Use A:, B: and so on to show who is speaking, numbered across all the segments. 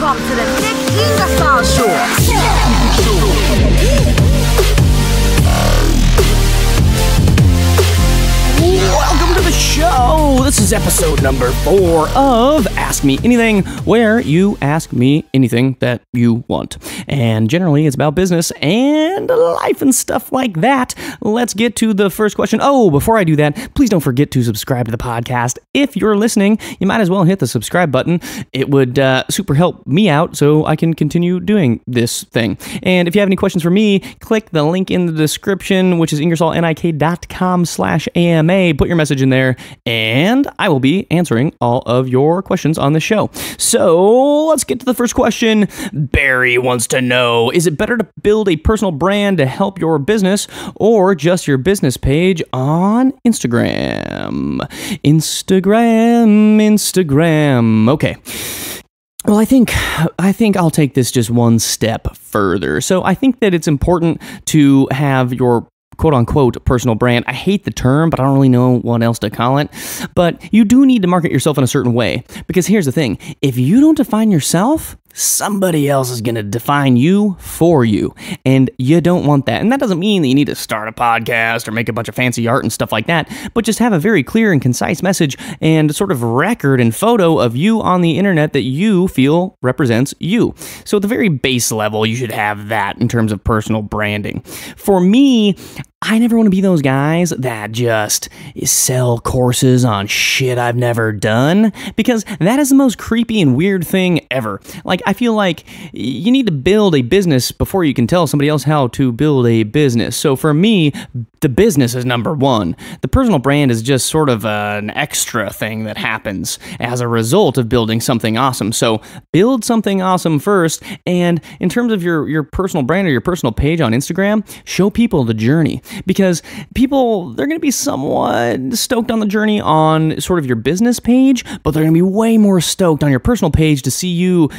A: Welcome to the Nik Ingersöll Show.
B: Welcome to the show. This is episode number 4 of Ask Me Anything, where you ask me anything that you want. And generally, it's about business and life and stuff like that. Let's get to the first question. Oh, before I do that, please don't forget to subscribe to the podcast. If you're listening, you might as well hit the subscribe button. It would super help me out so I can continue doing this thing. And if you have any questions for me, click the link in the description, which is ingersollnik.com/AMA. Put your message in there, and I will be answering all of your questions on the show. So let's get to the first question. Barry wants to know, is it better to build a personal brand to help your business or just your business page on Instagram? Instagram. Okay. Well, I think I'll take this just one step further. So I think that it's important to have your quote-unquote personal brand. I hate the term, but I don't really know what else to call it. But you do need to market yourself in a certain way. Because here's the thing. If you don't define yourself, somebody else is going to define you for you. And you don't want that. And that doesn't mean that you need to start a podcast or make a bunch of fancy art and stuff like that, but just have a very clear and concise message and sort of record and photo of you on the internet that you feel represents you. So at the very base level, you should have that in terms of personal branding. For me, I never want to be those guys that just sell courses on shit I've never done, because that is the most creepy and weird thing ever. Like, I feel like you need to build a business before you can tell somebody else how to build a business. So for me, the business is number one. The personal brand is just sort of an extra thing that happens as a result of building something awesome. So build something awesome first, and in terms of your personal brand or your personal page on Instagram, show people the journey. Because people, they're going to be somewhat stoked on the journey on sort of your business page, but they're going to be way more stoked on your personal page to see you,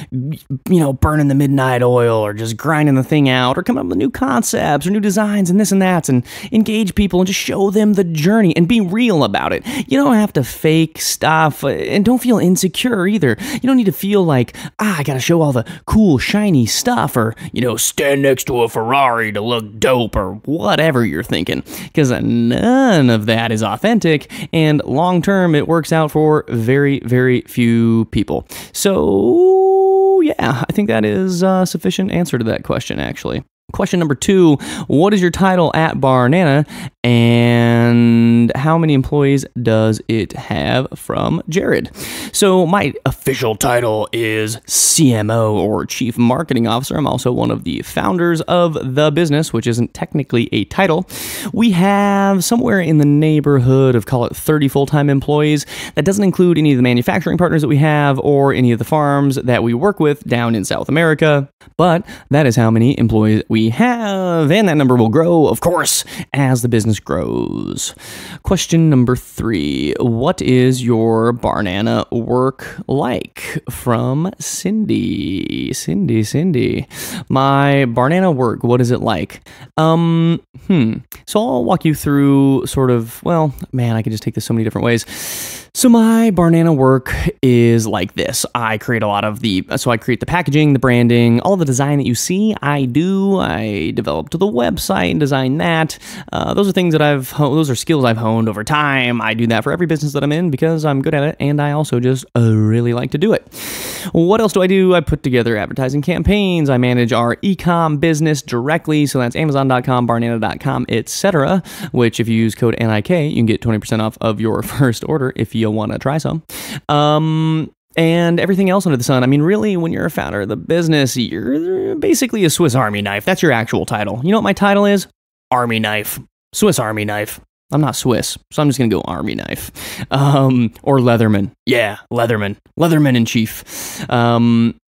B: burning the midnight oil or just grinding the thing out or coming up with new concepts or new designs and this and that, and engage people and just show them the journey and be real about it. You don't have to fake stuff, and don't feel insecure either. You don't need to feel like, I got to show all the cool, shiny stuff, or, stand next to a Ferrari to look dope, or whatever you're thinking, because none of that is authentic, and long term it works out for very, very few people. So yeah, I think that is a sufficient answer to that question, actually. Question number 2, what is your title at Barnana, and how many employees does it have? From Jared. So my official title is CMO, or Chief Marketing Officer. I'm also one of the founders of the business, which isn't technically a title. We have somewhere in the neighborhood of, call it 30 full-time employees. That doesn't include any of the manufacturing partners that we have or any of the farms that we work with down in South America, but that is how many employees we have, and that number will grow, of course, as the business grows. Question number 3, what is your Barnana work like? From Cindy. Cindy. My Barnana work, what is it like? So I'll walk you through sort of, well, man, I could just take this so many different ways. So my Barnana work is like this. I create I create the packaging, the branding, all the design that you see, I developed the website and design that. Those are things that those are skills I've honed over time. I do that for every business that I'm in because I'm good at it, and I also just really like to do it. What else do? I put together advertising campaigns. I manage our e-com business directly, so that's Amazon.com, Barnana.com, etc., which if you use code NIK, you can get 20% off of your first order if you want to try some. And everything else under the sun. I mean, really, when you're a founder of the business, you're basically a Swiss Army knife. That's your actual title. You know what my title is? Army knife. Swiss Army knife. I'm not Swiss, so I'm just going to go Army knife. Or Leatherman. Yeah, Leatherman. Leatherman in chief.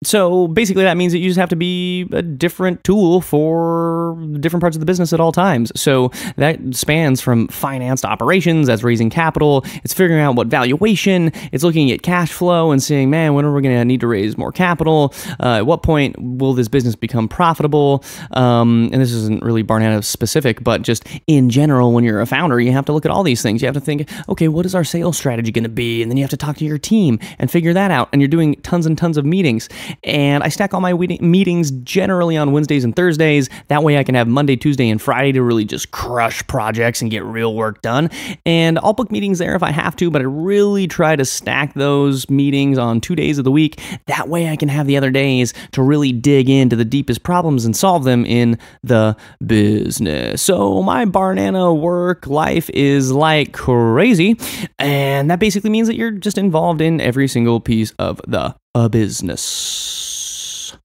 B: So basically that means that you just have to be a different tool for different parts of the business at all times. So that spans from finance to operations, that's raising capital, it's figuring out what valuation, it's looking at cash flow and saying, man, when are we going to need to raise more capital? At what point will this business become profitable? And this isn't really Barnana specific, but just in general, when you're a founder, you have to look at all these things. You have to think, okay, what is our sales strategy going to be? And then you have to talk to your team and figure that out. And you're doing tons and tons of meetings. And I stack all my meetings generally on Wednesdays and Thursdays. That way I can have Monday, Tuesday, and Friday to really just crush projects and get real work done. And I'll book meetings there if I have to, but I really try to stack those meetings on 2 days of the week. That way I can have the other days to really dig into the deepest problems and solve them in the business. So my Barnana work life is like crazy, and that basically means that you're just involved in every single piece of the business.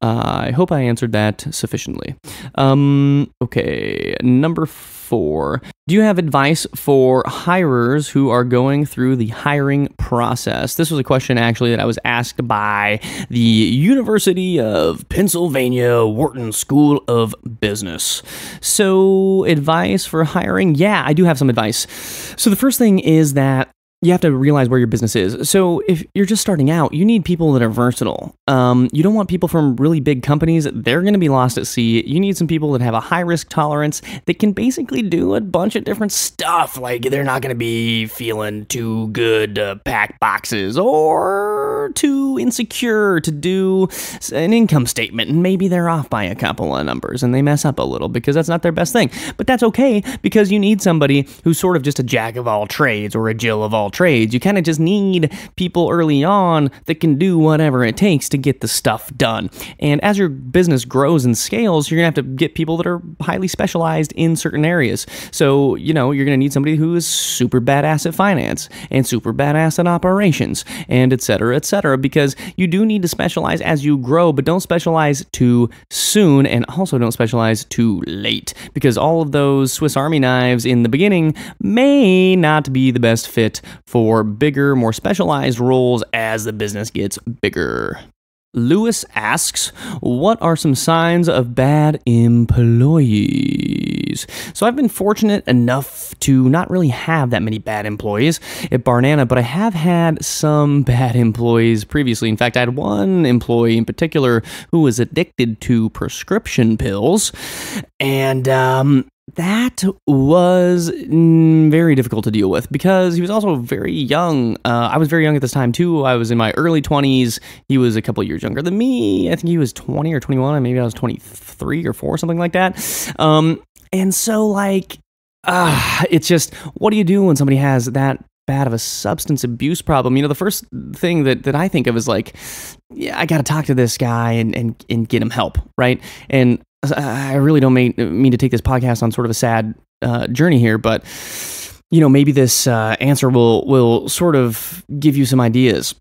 B: I hope I answered that sufficiently. Okay, number 4. Do you have advice for hirers who are going through the hiring process? This was a question actually that I was asked by the University of Pennsylvania Wharton School of Business. So, advice for hiring? Yeah, I do have some advice. So the first thing is that you have to realize where your business is. So if you're just starting out, you need people that are versatile. You don't want people from really big companies. They're going to be lost at sea. You need some people that have a high risk tolerance that can basically do a bunch of different stuff. Like they're not going to be feeling too good to pack boxes or too insecure to do an income statement. And maybe they're off by a couple of numbers and they mess up a little because that's not their best thing. But that's okay because you need somebody who's sort of just a jack of all trades or a Jill of all trades. You kind of just need people early on that can do whatever it takes to get the stuff done. And as your business grows and scales, you're going to have to get people that are highly specialized in certain areas. So, you're going to need somebody who is super badass at finance and super badass at operations and et cetera, because you do need to specialize as you grow, but don't specialize too soon and also don't specialize too late because all of those Swiss Army knives in the beginning may not be the best fit for bigger, more specialized roles as the business gets bigger. Lewis asks, what are some signs of bad employees? So I've been fortunate enough to not really have that many bad employees at Barnana, but I have had some bad employees previously. In fact, I had one employee in particular who was addicted to prescription pills, and that was very difficult to deal with because he was also very young. I was very young at this time too. I was in my early 20s. He was a couple of years younger than me. I think he was 20 or 21, and maybe I was 23 or 4, something like that. And so it's just, what do you do when somebody has that bad of a substance abuse problem? The first thing that I think of is yeah, I got to talk to this guy and get him help, right? And I really don't mean to take this podcast on sort of a sad journey here, but maybe this answer will sort of give you some ideas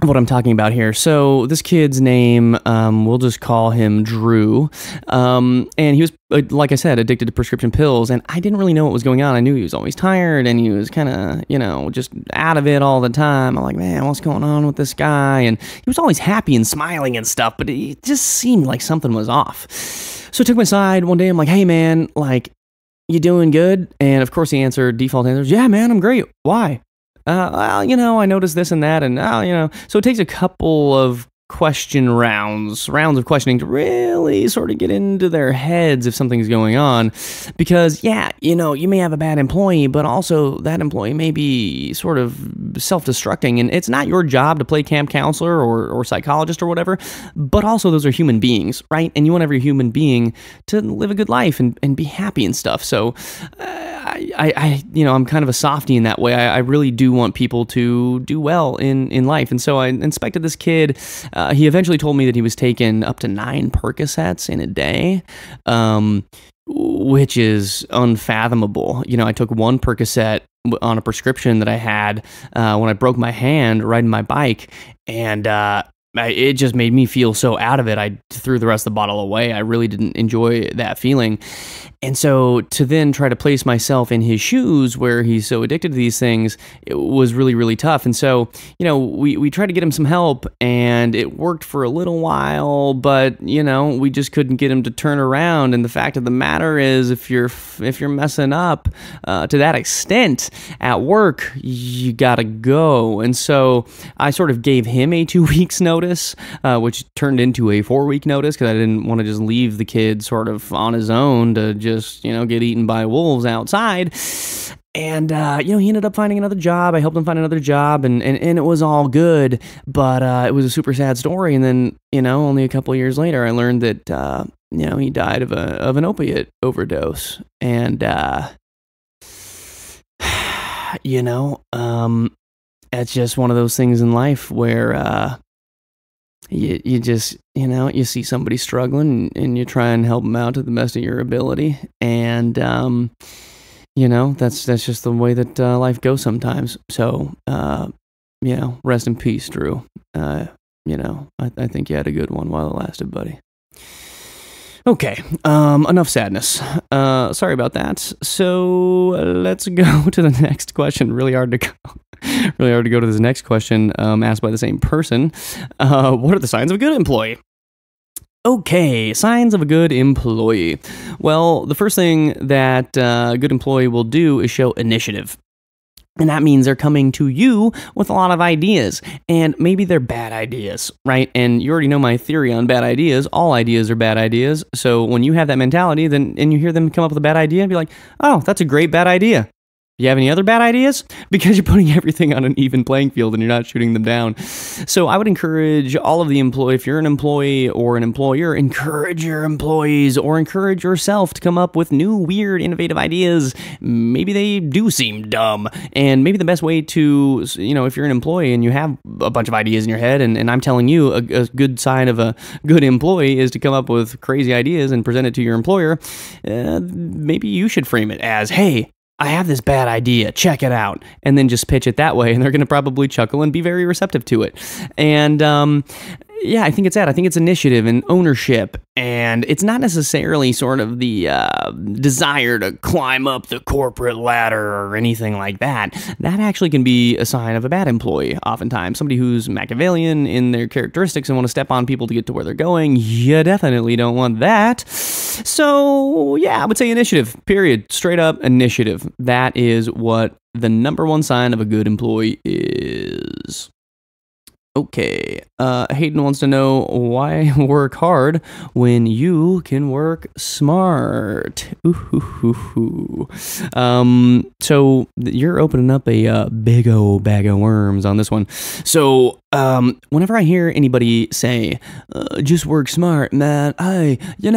B: of what I'm talking about here. So this kid's name, we'll just call him Drew, and he was, like I said, addicted to prescription pills, and I didn't really know what was going on. I knew he was always tired, and he was kind of, just out of it all the time. I'm like, man, what's going on with this guy? And he was always happy and smiling and stuff, but it just seemed like something was off. So I took him aside one day. I'm like, hey, man, you doing good? And of course, default answer is, yeah, man, I'm great. Why? Well, I noticed this and that, and, so it takes a couple of rounds of questioning to really sort of get into their heads if something's going on, because you may have a bad employee, but also that employee may be sort of self-destructing, and it's not your job to play camp counselor or psychologist or whatever, but also those are human beings, right? And you want every human being to live a good life and be happy and stuff. So I'm kind of a softie in that way. I really do want people to do well in life, and so I inspected this kid. He eventually told me that he was taking up to 9 Percocets in a day, which is unfathomable. I took 1 Percocet on a prescription that I had when I broke my hand riding my bike, and it just made me feel so out of it. I threw the rest of the bottle away. I really didn't enjoy that feeling. And so to then try to place myself in his shoes where he's so addicted to these things, it was really, really tough. And so, we tried to get him some help, and it worked for a little while, but, we just couldn't get him to turn around. And the fact of the matter is, if you're messing up to that extent at work, you gotta go. And so I sort of gave him a 2 weeks notice, which turned into a 4-week notice because I didn't want to just leave the kid sort of on his own to just, get eaten by wolves outside. And, he ended up finding another job. I helped him find another job, and it was all good, but it was a super sad story. And then, only a couple of years later, I learned that, he died of an opiate overdose. And, it's just one of those things in life where you just, you see somebody struggling and you try and help them out to the best of your ability. And, that's just the way that life goes sometimes. So, rest in peace, Drew. I think you had a good one while it lasted, buddy. Okay, enough sadness. Sorry about that. So let's go to the next question. Really hard to go to this next question asked by the same person. What are the signs of a good employee? Okay, signs of a good employee. Well, the first thing that a good employee will do is show initiative. And that means they're coming to you with a lot of ideas, and maybe they're bad ideas, right? And you already know my theory on bad ideas. All ideas are bad ideas. So when you have that mentality, and you hear them come up with a bad idea, be like, oh, that's a great bad idea. You have any other bad ideas? Because you're putting everything on an even playing field and you're not shooting them down. So I would encourage all of the if you're an employee or an employer, encourage your employees or encourage yourself to come up with new, weird, innovative ideas. Maybe they do seem dumb. And maybe the best way to, if you're an employee and you have a bunch of ideas in your head, and I'm telling you a good sign of a good employee is to come up with crazy ideas and present it to your employer, maybe you should frame it as, hey, I have this bad idea, check it out, and then just pitch it that way, and they're going to probably chuckle and be very receptive to it. And I think it's that. I think it's initiative and ownership, and it's not necessarily sort of the desire to climb up the corporate ladder or anything like that. That actually can be a sign of a bad employee, oftentimes. Somebody who's Machiavellian in their characteristics and want to step on people to get to where they're going. You definitely don't want that. So, I would say initiative, period. Straight up initiative. That is what the number one sign of a good employee is. Okay, Hayden wants to know why work hard when you can work smart. So you're opening up a big old bag of worms on this one. So whenever I hear anybody say, just work smart, man, hey, dude,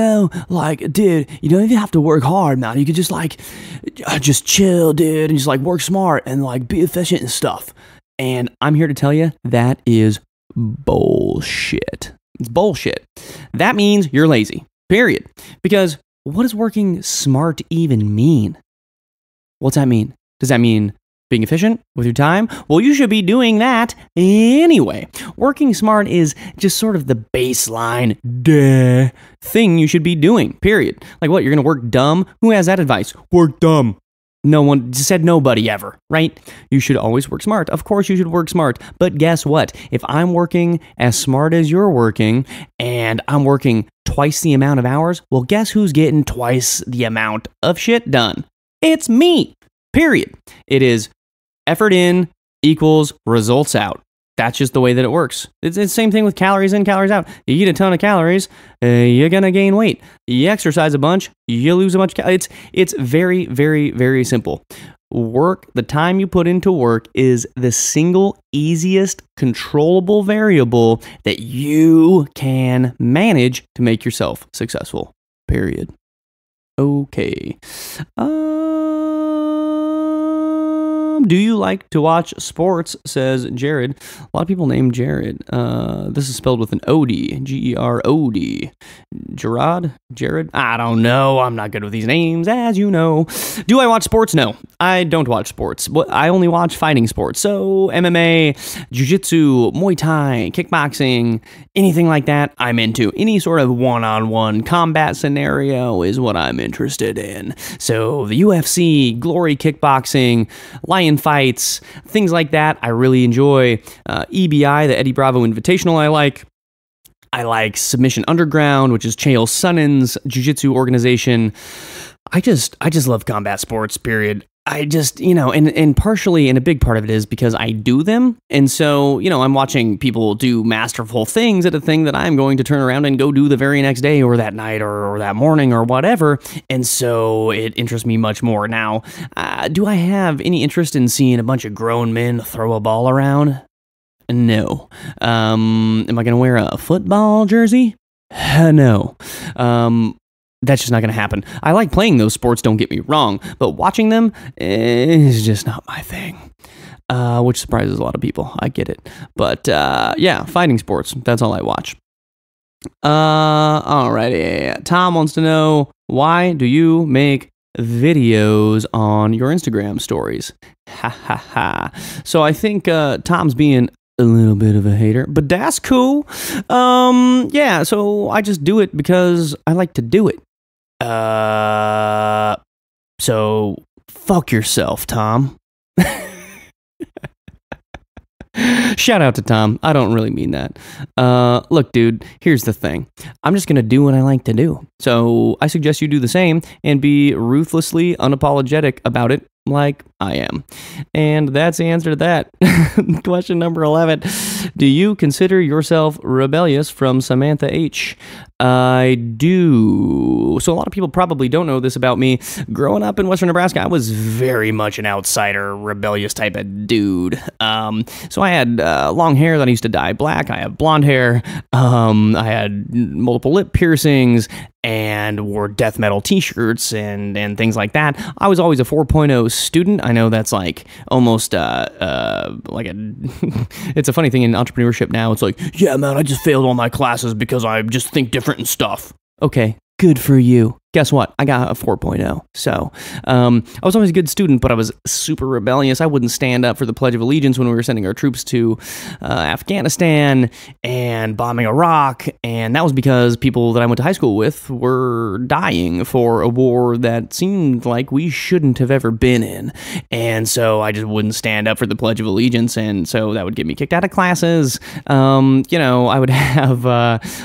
B: you don't even have to work hard, man. You could just just chill, dude, and just work smart and be efficient and stuff. And I'm here to tell you that is bullshit. It's bullshit. That means you're lazy, period. Because what does working smart even mean? What's that mean? Does that mean being efficient with your time? Well, you should be doing that anyway. Working smart is just sort of the baseline thing you should be doing, period. What, you're going to work dumb? Who has that advice? Work dumb. No one said nobody ever, right? You should always work smart. Of course you should work smart. But guess what? If I'm working as smart as you're working and I'm working twice the amount of hours, well, guess who's getting twice the amount of shit done? It's me, period. It is effort in equals results out. That's just the way that it works. It's the same thing with calories in, calories out. You eat a ton of calories, you're going to gain weight. You exercise a bunch, you lose a bunch of calories. It's very, very, very simple. The time you put into work is the single easiest controllable variable that you can manage to make yourself successful. Period. Okay. Do you like to watch sports, says Jared. A lot of people named Jared. This is spelled with an O-D, G-E-R-O-D. Jared? I don't know. I'm not good with these names, as you know. Do I watch sports? No, I don't watch sports. I only watch fighting sports. So MMA, jiu-jitsu, Muay Thai, kickboxing, anything like that, I'm into. Any sort of one-on-one combat scenario is what I'm interested in. So the UFC, Glory Kickboxing, Lion fights, things like that, I really enjoy. EBI, the Eddie Bravo Invitational, I like Submission Underground, which is Chael Sonnen's jiu-jitsu organization. I just love combat sports, period. I just, and partially, and a big part of it is because I do them. And so, I'm watching people do masterful things at a thing that I'm going to turn around and go do the very next day or that night or that morning or whatever. And so it interests me much more. Now, do I have any interest in seeing a bunch of grown men throw a ball around? No. Am I going to wear a football jersey? No. That's just not going to happen. I like playing those sports, don't get me wrong, but watching them is just not my thing, which surprises a lot of people. I get it. But yeah, fighting sports, that's all I watch. Alrighty. Tom wants to know, why do you make videos on your Instagram stories? Ha ha ha. So I think Tom's being a little bit of a hater, but that's cool. Yeah, so I just do it because I like to do it. So fuck yourself, Tom. Shout out to Tom. I don't really mean that. Look, dude, here's the thing. I'm just going to do what I like to do. So I suggest you do the same and be ruthlessly unapologetic about it like I am. And that's the answer to that. Question number 11. Do you consider yourself rebellious? From Samantha H. I do. So a lot of people probably don't know this about me. Growing up in Western Nebraska, I was very much an outsider, rebellious type of dude. So I had long hair that I used to dye black. I have blonde hair. I had multiple lip piercings and wore death metal t-shirts and things like that. I was always a 4.0 student. I know that's like almost like a it's a funny thing in entrepreneurship now. It's like, yeah, man, I just failed all my classes because I just think different and stuff. Okay, good for you. Guess what? I got a 4.0. So I was always a good student, but I was super rebellious. I wouldn't stand up for the Pledge of Allegiance when we were sending our troops to Afghanistan and bombing Iraq. And that was because people that I went to high school with were dying for a war that seemed like we shouldn't have ever been in. And so I just wouldn't stand up for the Pledge of Allegiance. And so that would get me kicked out of classes. I would have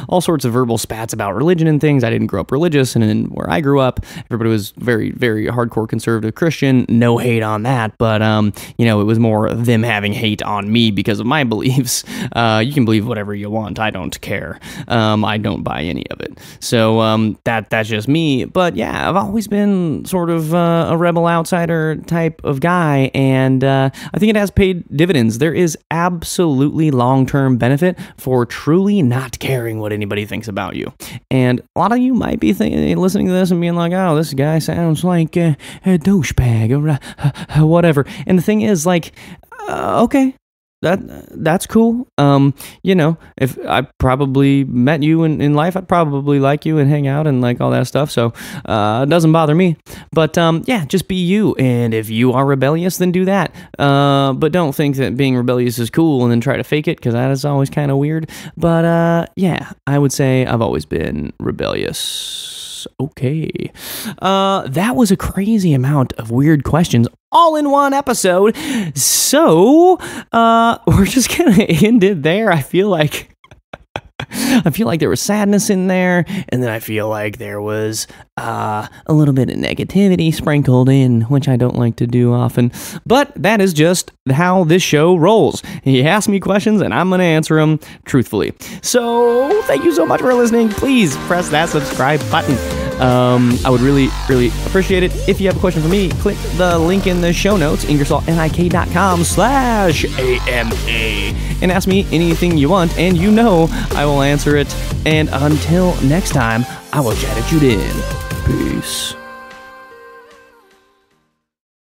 B: all sorts of verbal spats about religion and things. I didn't grow up religious, and then where I grew up, everybody was very, very hardcore conservative Christian. No hate on that, but it was more them having hate on me because of my beliefs. You can believe whatever you want. I don't care. I don't buy any of it. So that's just me. But yeah, I've always been sort of a rebel outsider type of guy, and I think it has paid dividends. There is absolutely long-term benefit for truly not caring what anybody thinks about you. And a lot of you might be listening to this and being like, oh, this guy sounds like a douchebag or whatever. And the thing is, like, okay, that's cool. If I probably met you in life, I'd probably like you and hang out and like all that stuff. So it doesn't bother me. But yeah, just be you. And if you are rebellious, then do that. But don't think that being rebellious is cool and then try to fake it, because that is always kind of weird. But yeah, I would say I've always been rebellious. Okay. That was a crazy amount of weird questions all in one episode. So, we're just gonna end it there. I feel like there was sadness in there, and then I feel like there was a little bit of negativity sprinkled in, which I don't like to do often. But that is just how this show rolls. You ask me questions, and I'm going to answer them truthfully. So thank you so much for listening. Please press that subscribe button. I would really, really appreciate it. If you have a question for me, click the link in the show notes, ingersollnik.com/AMA, and ask me anything you want, and I will answer it. And until next time, I will chat at you then. Peace.